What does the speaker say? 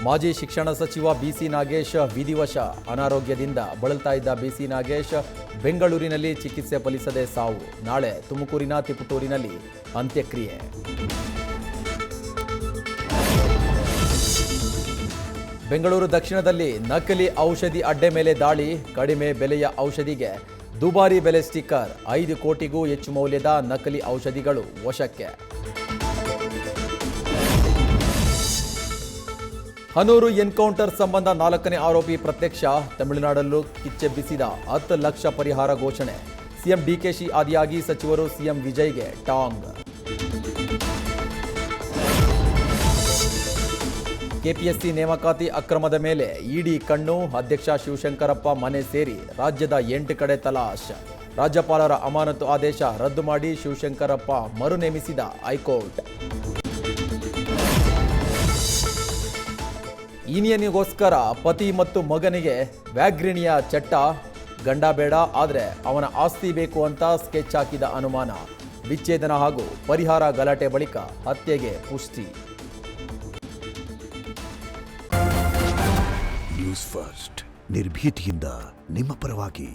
ಮಾಜಿ ಶಿಕ್ಷಣ ಸಚಿವ ಬಿಸಿ ನಾಗೇಶ್ ವಿಧಿವಶ. ಅನಾರೋಗ್ಯದಿಂದ ಬಳಲ್ತಾ ಇದ್ದ ಬಿಸಿ ನಾಗೇಶ್ ಬೆಂಗಳೂರಿನಲ್ಲಿ ಚಿಕಿತ್ಸೆ ಫಲಿಸದೆ ಸಾವು. ನಾಳೆ ತುಮಕೂರಿನ ತಿಪಟೂರಿನಲ್ಲಿ ಅಂತ್ಯಕ್ರಿಯೆ. ಬೆಂಗಳೂರು ದಕ್ಷಿಣದಲ್ಲಿ ನಕಲಿ ಔಷಧಿ ಅಡ್ಡೆ ಮೇಲೆ ದಾಳಿ. ಕಡಿಮೆ ಬೆಲೆಯ ಔಷಧಿಗೆ ದುಬಾರಿ ಬೆಲೆ ಸ್ಟಿಕ್ಕರ್. 5 ಕೋಟಿಗೂ ಹೆಚ್ಚು ಮೌಲ್ಯದ ನಕಲಿ ಔಷಧಿಗಳು ವಶಕ್ಕೆ. ಹನೂರು ಎನ್ಕೌಂಟರ್ ಸಂಬಂಧ 4ನೇ ಆರೋಪಿ ಪ್ರತ್ಯಕ್ಷ. ತಮಿಳುನಾಡಲ್ಲೂ ಕಿಚ್ಚೆಬ್ಬಿಸಿದ 10 ಲಕ್ಷ ಪರಿಹಾರ ಘೋಷಣೆ. ಸಿಎಂ ಡಿಕೆಶಿ ಆದಿಯಾಗಿ ಸಚಿವರು ಸಿಎಂ ವಿಜಯ್ಗೆ ಟಾಂಗ್. ಕೆಪಿಎಸ್ಸಿ ನೇಮಕಾತಿ ಅಕ್ರಮದ ಮೇಲೆ ಇಡಿ ಕಣ್ಣು. ಅಧ್ಯಕ್ಷ ಶಿವಶಂಕರಪ್ಪ ಮನೆ ಸೇರಿ ರಾಜ್ಯದ 8 ಕಡೆ ತಲಾಶ್. ರಾಜ್ಯಪಾಲರ ಅಮಾನತು ಆದೇಶ ರದ್ದು ಮಾಡಿ ಶಿವಶಂಕರಪ್ಪ ಮರು ನೇಮಿಸಿದ ಹೈಕೋರ್ಟ್. ಇನಿಯನಿಗೋಸ್ಕರ ಪತಿ ಮತ್ತು ಮಗನಿಗೆ ವ್ಯಾಘ್ರಿಣಿಯ ಚಟ್ಟ. ಗಂಡ ಬೇಡ, ಆದರೆ ಅವನ ಆಸ್ತಿ ಬೇಕು ಅಂತ ಸ್ಕೆಚ್ ಹಾಕಿದ ಅನುಮಾನ. ವಿಚ್ಛೇದನ ಹಾಗೂ ಪರಿಹಾರ ಗಲಾಟೆ ಬಳಿಕ ಹತ್ಯೆಗೆ ಪುಷ್ಟಿ. ನ್ಯೂಸ್ ಫಸ್ಟ್ ನಿರ್ಭೀತಿಯಿಂದ ನಿಮ್ಮ ಪರವಾಗಿ.